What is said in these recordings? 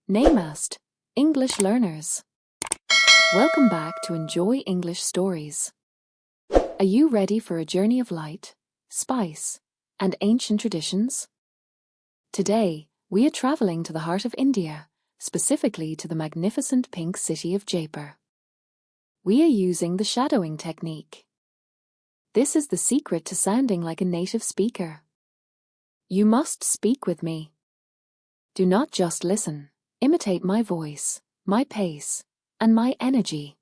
Namaste, English learners. Welcome back to Enjoy English Stories. Are you ready for a journey of light, spice, and ancient traditions? Today, we are traveling to the heart of India, specifically to the magnificent pink city of Jaipur. We are using the shadowing technique. This is the secret to sounding like a native speaker. You must speak with me. Do not just listen. Imitate my voice, my pace, and my energy.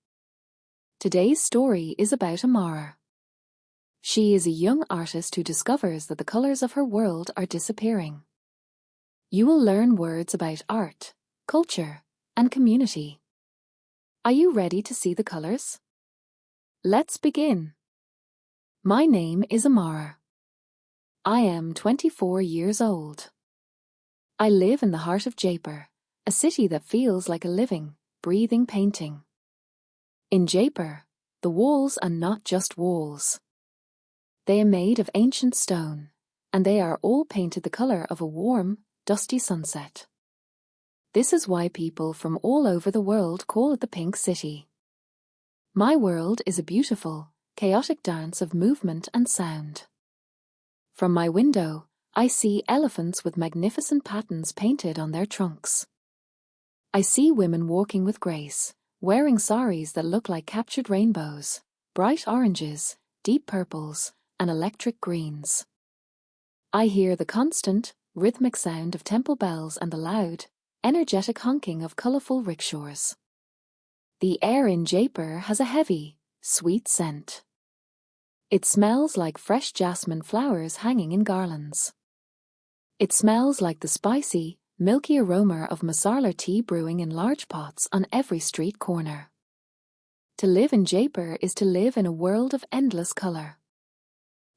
Today's story is about Amara. She is a young artist who discovers that the colors of her world are disappearing. You will learn words about art, culture, and community. Are you ready to see the colors? Let's begin. My name is Amara. I am 24 years old. I live in the heart of Jaipur, a city that feels like a living, breathing painting. In Jaipur, the walls are not just walls. They are made of ancient stone, and they are all painted the color of a warm, dusty sunset. This is why people from all over the world call it the Pink City. My world is a beautiful, chaotic dance of movement and sound. From my window, I see elephants with magnificent patterns painted on their trunks. I see women walking with grace, wearing saris that look like captured rainbows, bright oranges, deep purples, and electric greens. I hear the constant, rhythmic sound of temple bells and the loud, energetic honking of colorful rickshaws. The air in Jaipur has a heavy, sweet scent. It smells like fresh jasmine flowers hanging in garlands. It smells like the spicy, milky aroma of masala tea brewing in large pots on every street corner. To live in Jaipur is to live in a world of endless color.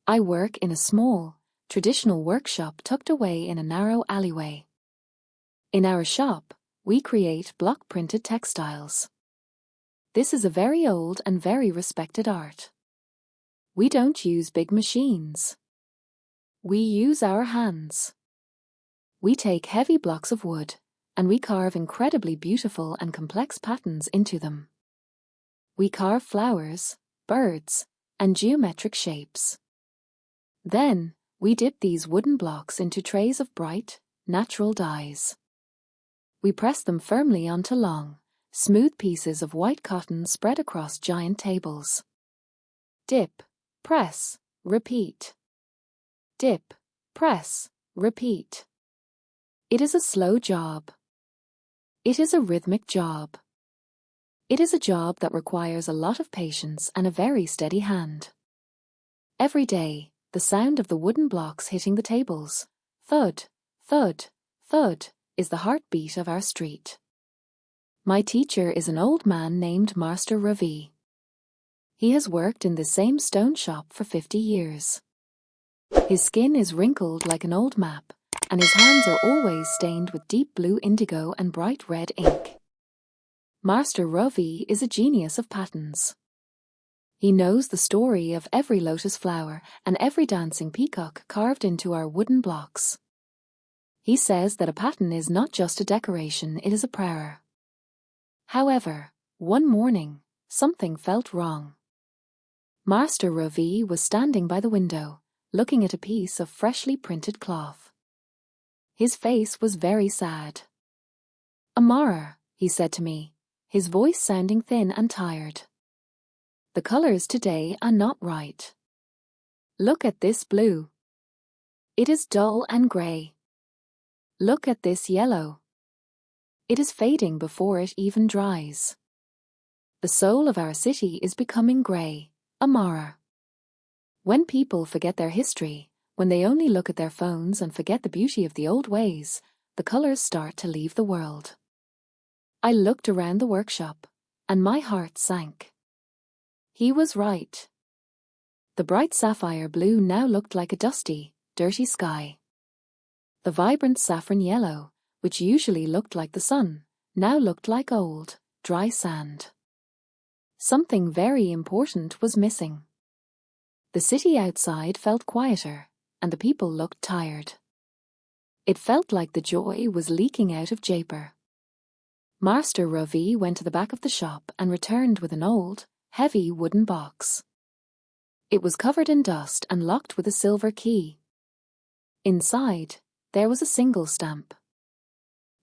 I work in a small, traditional workshop tucked away in a narrow alleyway. In our shop, we create block-printed textiles. This is a very old and very respected art. We don't use big machines. We use our hands. We take heavy blocks of wood, and we carve incredibly beautiful and complex patterns into them. We carve flowers, birds, and geometric shapes. Then, we dip these wooden blocks into trays of bright, natural dyes. We press them firmly onto long, smooth pieces of white cotton spread across giant tables. Dip, press, repeat. Dip, press, repeat. It is a slow job. It is a rhythmic job. It is a job that requires a lot of patience and a very steady hand. Every day, the sound of the wooden blocks hitting the tables, thud, thud, thud, is the heartbeat of our street. My teacher is an old man named Master Ravi. He has worked in the same stone shop for 50 years. His skin is wrinkled like an old map, and his hands are always stained with deep blue indigo and bright red ink. Master Ravi is a genius of patterns. He knows the story of every lotus flower and every dancing peacock carved into our wooden blocks. He says that a pattern is not just a decoration, it is a prayer. However, one morning, something felt wrong. Master Ravi was standing by the window, looking at a piece of freshly printed cloth. His face was very sad. "Amara," he said to me, his voice sounding thin and tired. "The colors today are not right. Look at this blue. It is dull and gray. Look at this yellow. It is fading before it even dries. The soul of our city is becoming gray, Amara. When people forget their history, when they only look at their phones and forget the beauty of the old ways, the colors start to leave the world." I looked around the workshop, and my heart sank. He was right. The bright sapphire blue now looked like a dusty, dirty sky. The vibrant saffron yellow, which usually looked like the sun, now looked like old, dry sand. Something very important was missing. The city outside felt quieter, and the people looked tired. It felt like the joy was leaking out of Jaipur. Master Ravi went to the back of the shop and returned with an old, heavy wooden box. It was covered in dust and locked with a silver key. Inside, there was a single stamp.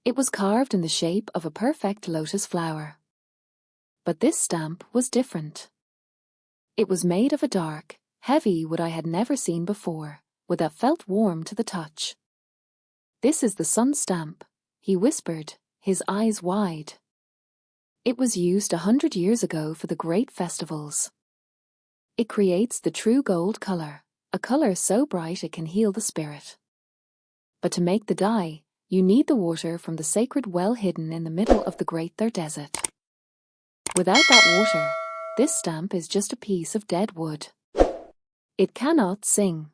It was carved in the shape of a perfect lotus flower. But this stamp was different. It was made of a dark, heavy wood I had never seen before, wood that felt warm to the touch. "This is the sun's stamp," he whispered, his eyes wide. "It was used 100 years ago for the great festivals. It creates the true gold color, a color so bright it can heal the spirit. But to make the dye, you need the water from the sacred well hidden in the middle of the great Thar Desert. Without that water, this stamp is just a piece of dead wood. It cannot sing."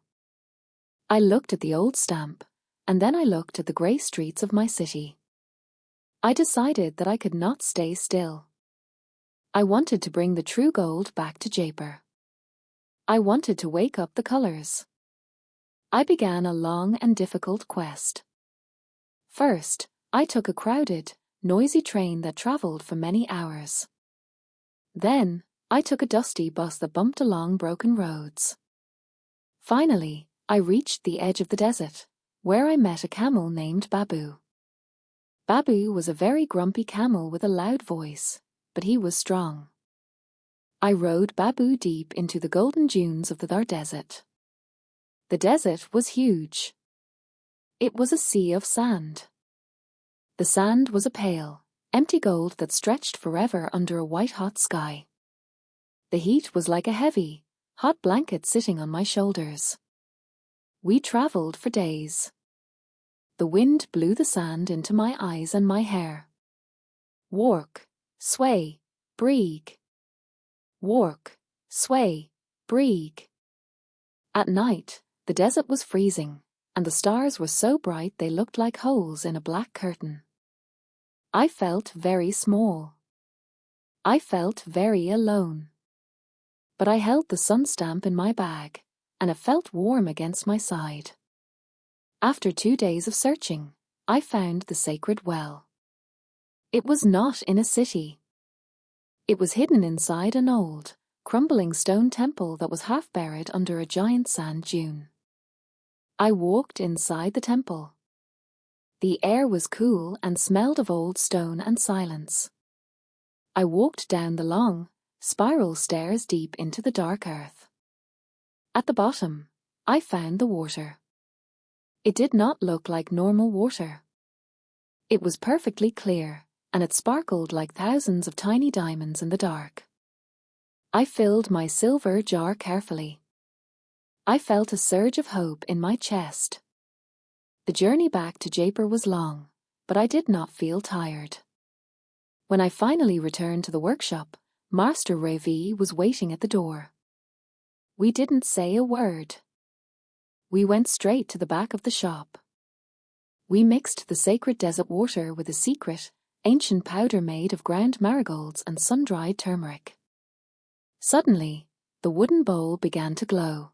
I looked at the old stamp, and then I looked at the grey streets of my city. I decided that I could not stay still. I wanted to bring the true gold back to Jaipur. I wanted to wake up the colors. I began a long and difficult quest. First, I took a crowded, noisy train that travelled for many hours. Then, I took a dusty bus that bumped along broken roads. Finally, I reached the edge of the desert, where I met a camel named Babu. Babu was a very grumpy camel with a loud voice, but he was strong. I rode Babu deep into the golden dunes of the Thar Desert. The desert was huge. It was a sea of sand. The sand was a pale, empty gold that stretched forever under a white-hot sky. The heat was like a heavy, hot blanket sitting on my shoulders. We travelled for days. The wind blew the sand into my eyes and my hair. Work, sway, breathe. Work, sway, breathe. At night, the desert was freezing, and the stars were so bright they looked like holes in a black curtain. I felt very small. I felt very alone. But I held the sun stamp in my bag, and it felt warm against my side. After 2 days of searching, I found the sacred well. It was not in a city. It was hidden inside an old, crumbling stone temple that was half buried under a giant sand dune. I walked inside the temple. The air was cool and smelled of old stone and silence. I walked down the long, spiral stairs deep into the dark earth. At the bottom, I found the water. It did not look like normal water. It was perfectly clear, and it sparkled like thousands of tiny diamonds in the dark. I filled my silver jar carefully. I felt a surge of hope in my chest. The journey back to Jaipur was long, but I did not feel tired. When I finally returned to the workshop, Master Ravi was waiting at the door. We didn't say a word. We went straight to the back of the shop. We mixed the sacred desert water with a secret, ancient powder made of ground marigolds and sun-dried turmeric. Suddenly, the wooden bowl began to glow.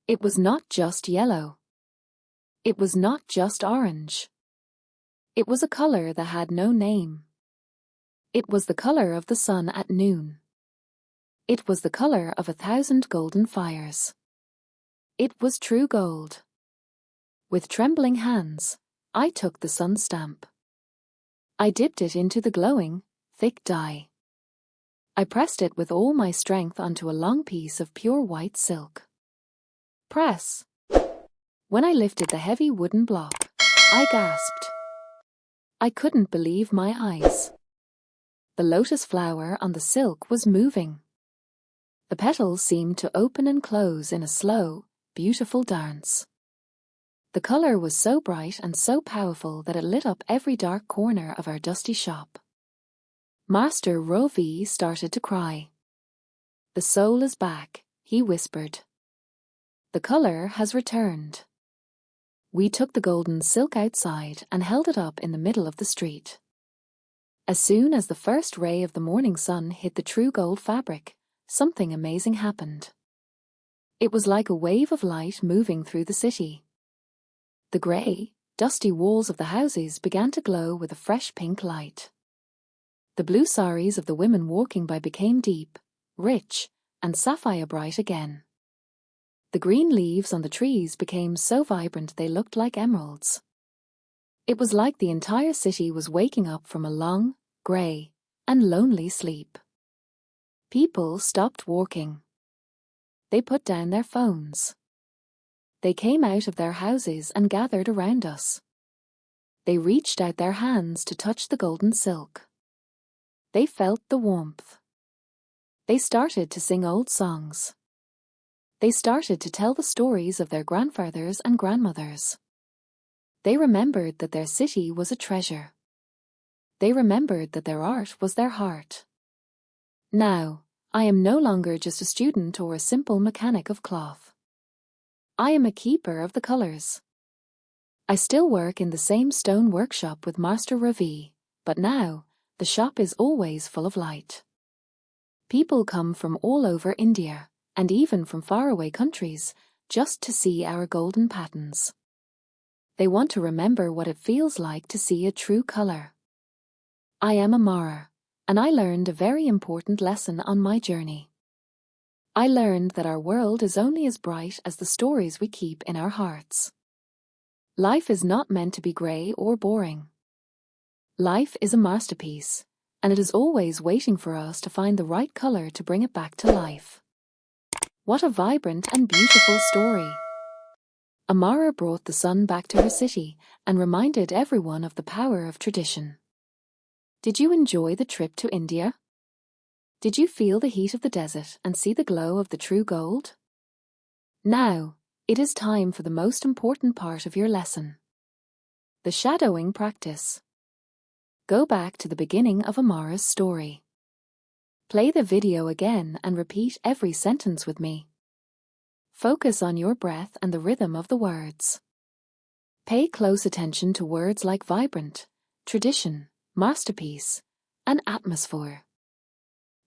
It was not just yellow. It was not just orange. It was a color that had no name. It was the color of the sun at noon. It was the color of 1,000 golden fires. It was true gold. With trembling hands, I took the sun stamp. I dipped it into the glowing, thick dye. I pressed it with all my strength onto a long piece of pure white silk. Press. When I lifted the heavy wooden block, I gasped. I couldn't believe my eyes. The lotus flower on the silk was moving. The petals seemed to open and close in a slow, beautiful dance. The color was so bright and so powerful that it lit up every dark corner of our dusty shop. Master Ravi started to cry. "The soul is back," he whispered. "The color has returned." We took the golden silk outside and held it up in the middle of the street. As soon as the first ray of the morning sun hit the true gold fabric, something amazing happened. It was like a wave of light moving through the city. The grey, dusty walls of the houses began to glow with a fresh pink light. The blue saris of the women walking by became deep, rich, and sapphire bright again. The green leaves on the trees became so vibrant they looked like emeralds. It was like the entire city was waking up from a long, grey, and lonely sleep. People stopped walking. They put down their phones. They came out of their houses and gathered around us. They reached out their hands to touch the golden silk. They felt the warmth. They started to sing old songs. They started to tell the stories of their grandfathers and grandmothers. They remembered that their city was a treasure. They remembered that their art was their heart. Now, I am no longer just a student or a simple mechanic of cloth. I am a keeper of the colors. I still work in the same stone workshop with Master Ravi, but now, the shop is always full of light. People come from all over India, and even from faraway countries, just to see our golden patterns. They want to remember what it feels like to see a true color. I am Amara, and I learned a very important lesson on my journey. I learned that our world is only as bright as the stories we keep in our hearts. Life is not meant to be grey or boring. Life is a masterpiece, and it is always waiting for us to find the right color to bring it back to life. What a vibrant and beautiful story! Amara brought the sun back to her city and reminded everyone of the power of tradition. Did you enjoy the trip to India? Did you feel the heat of the desert and see the glow of the true gold? Now, it is time for the most important part of your lesson. The shadowing practice. Go back to the beginning of Amara's story. Play the video again and repeat every sentence with me. Focus on your breath and the rhythm of the words. Pay close attention to words like vibrant, tradition, masterpiece, and atmosphere.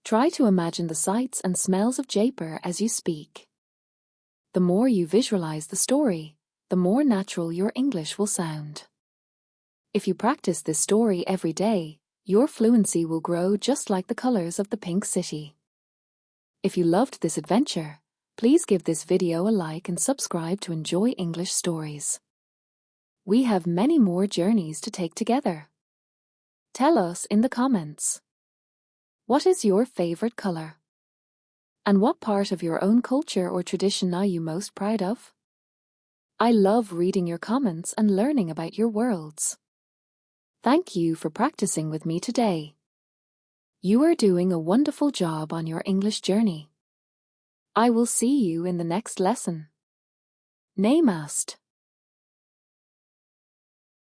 Try to imagine the sights and smells of Jaipur as you speak. The more you visualize the story, the more natural your English will sound. If you practice this story every day, your fluency will grow just like the colors of the pink city. If you loved this adventure, please give this video a like and subscribe to enjoy English stories. We have many more journeys to take together. Tell us in the comments. What is your favorite color? And what part of your own culture or tradition are you most proud of? I love reading your comments and learning about your worlds. Thank you for practicing with me today. You are doing a wonderful job on your English journey. I will see you in the next lesson. Namaste.